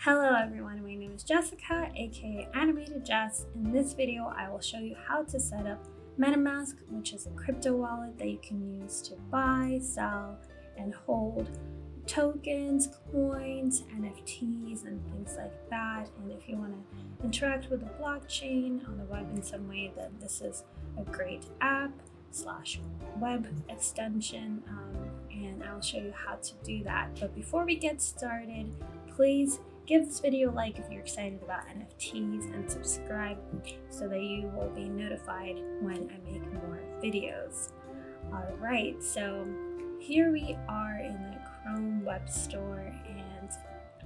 Hello everyone, my name is Jessica, aka Animated Jess. In this video, I will show you how to set up MetaMask, which is a crypto wallet that you can use to buy, sell, and hold tokens, coins, NFTs, and things like that. And if you want to interact with the blockchain on the web in some way, then this is a great app / web extension, and I'll show you how to do that. But before we get started, please give this video a like if you're excited about NFTs, and subscribe so that you will be notified when I make more videos. Alright, so here we are in the Chrome web store, and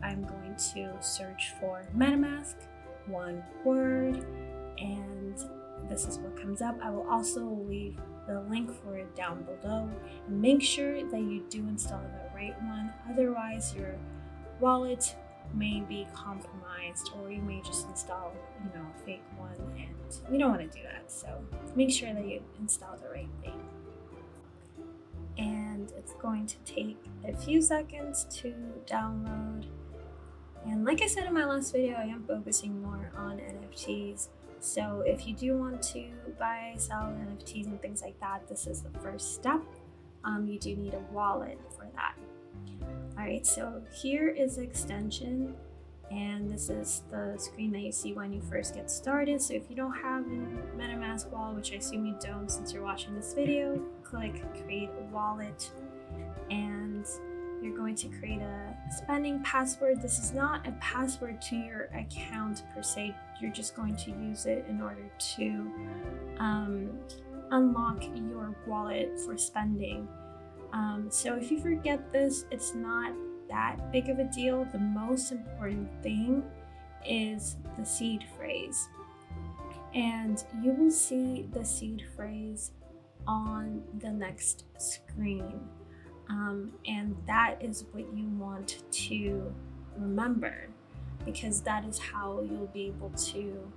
I'm going to search for MetaMask, one word, and this is what comes up. I will also leave the link for it down below, and make sure that you do install the right one, otherwise your wallet may be compromised, or you may just install a fake one, and you don't want to do that. So make sure that you install the right thing, and it's going to take a few seconds to download. And like I said in my last video, I am focusing more on NFTs, so if you do want to buy, sell NFTs and things like that, this is the first step. You do need a wallet for that. Alright, so here is the extension, and this is the screen that you see when you first get started. So if you don't have a MetaMask wallet, which I assume you don't since you're watching this video, click create a wallet, and you're going to create a spending password. This is not a password to your account per se, you're just going to use it in order to unlock your wallet for spending. So if you forget this, it's not that big of a deal. The most important thing is the seed phrase, and you will see the seed phrase on the next screen, and that is what you want to remember, because that is how you'll be able to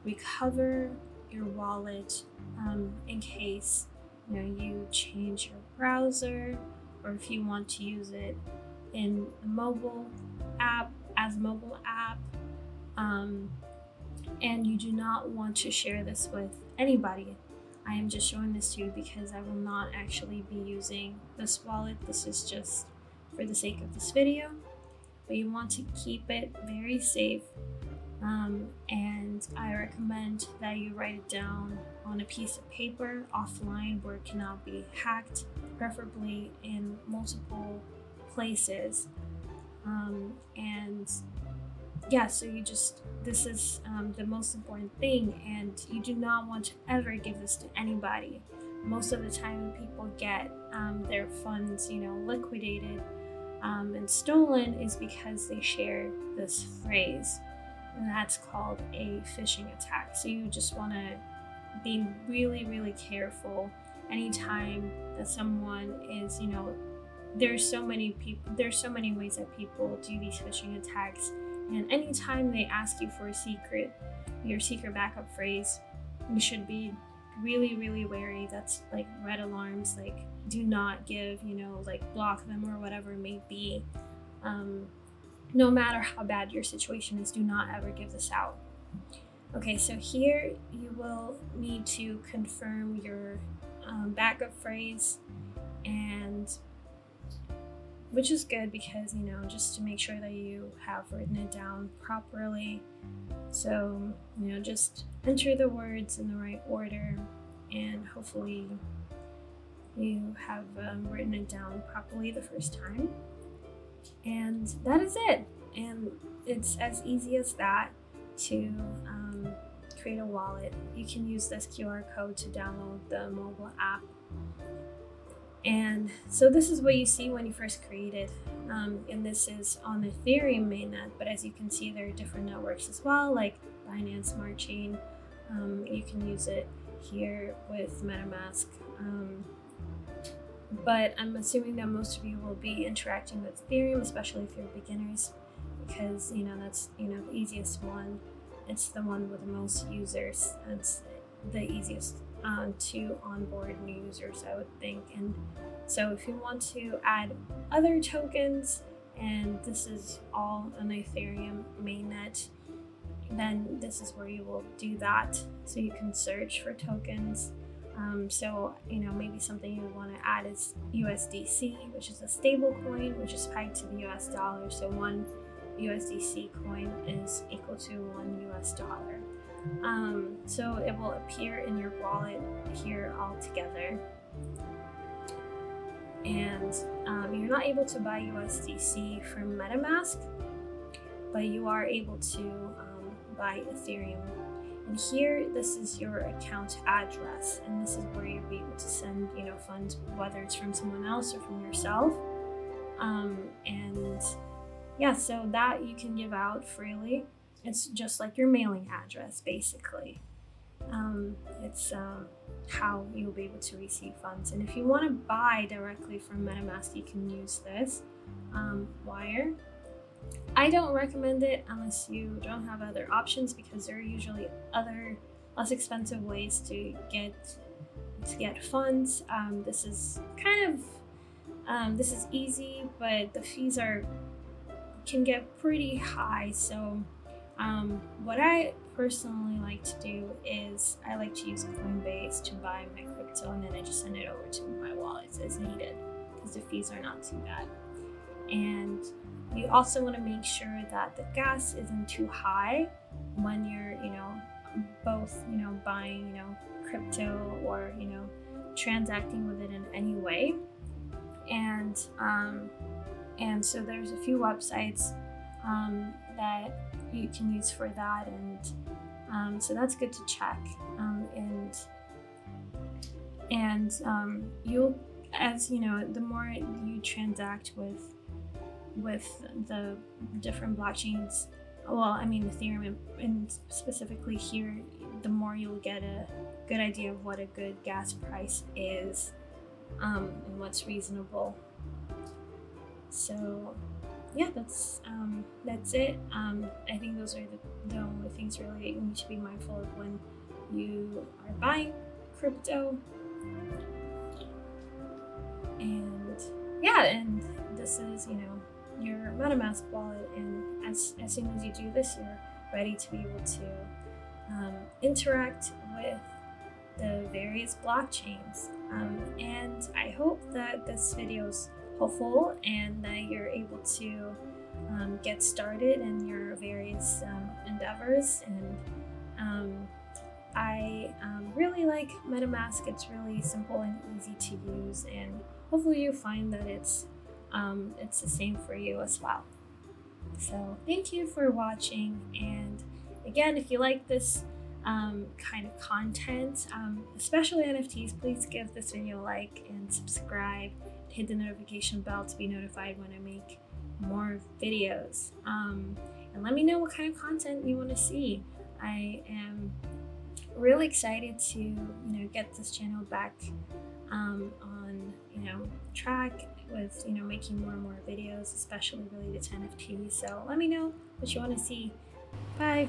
recover your wallet in case you change your browser, or if you want to use it in a mobile app, and you do not want to share this with anybody. I am just showing this to you because I will not actually be using this wallet. This is just for the sake of this video, but you want to keep it very safe. And I recommend that you write it down on a piece of paper offline where it cannot be hacked, preferably in multiple places. And yeah, so this is the most important thing, and you do not want to ever give this to anybody. Most of the time people get their funds liquidated and stolen is because they share this phrase, and that's called a phishing attack. So you just want to be really, really careful anytime that someone is, there's so many ways that people do these phishing attacks, and anytime they ask you for your secret backup phrase, you should be really, really wary. That's like red alarms, like do not give, block them or whatever it may be. No matter how bad your situation is, do not ever give this out. Okay, so here you will need to confirm your backup phrase, and which is good because just to make sure that you have written it down properly. So just enter the words in the right order, and hopefully you have written it down properly the first time. And that is it, and it's as easy as that to create a wallet. You can use this QR code to download the mobile app, and so this is what you see when you first create it, and this is on the Ethereum mainnet, but as you can see there are different networks as well, like Binance Smart Chain. You can use it here with MetaMask, but I'm assuming that most of you will be interacting with Ethereum, especially if you're beginners, because that's the easiest one. It's the one with the most users. It's the easiest to onboard new users, I would think. And so if you want to add other tokens and this is all on the Ethereum mainnet, then this is where you will do that. So you can search for tokens. So maybe something you want to add is USDC, which is a stable coin, which is pegged to the US dollar. So one USDC coin is equal to $1. So it will appear in your wallet here all together. And you're not able to buy USDC from MetaMask, but you are able to buy Ethereum. And here, this is your account address, and this is where you'll be able to send, funds, whether it's from someone else or from yourself. And yeah, so that you can give out freely. It's just like your mailing address, basically. It's how you'll be able to receive funds. And if you want to buy directly from MetaMask, you can use this wire. I don't recommend it unless you don't have other options, because there are usually other less expensive ways to get funds. This is this is easy, but the fees can get pretty high. So what I personally like to do is I like to use Coinbase to buy my crypto, and then I just send it over to my wallet as needed, because the fees are not too bad. And you also want to make sure that the gas isn't too high when you're, both, buying, crypto or, transacting with it in any way. And so there's a few websites that you can use for that, and so that's good to check. You'll, as the more you transact with the different blockchains, Ethereum and specifically here, the more you'll get a good idea of what a good gas price is, and what's reasonable. So yeah, that's it. I think those are the only things really you need to be mindful of when you are buying crypto. And yeah, and this is your MetaMask wallet, and as soon as you do this, you're ready to be able to interact with the various blockchains. And I hope that this video is helpful and that you're able to get started in your various endeavors. And I really like MetaMask. It's really simple and easy to use, and hopefully you find that it's the same for you as well. So thank you for watching, and again, if you like this kind of content, especially NFTs, please give this video a like and subscribe. Hit the notification bell to be notified when I make more videos, and let me know what kind of content you want to see. I am really excited to get this channel back on track with making more and more videos, especially related to NFTs. So let me know what you want to see. Bye.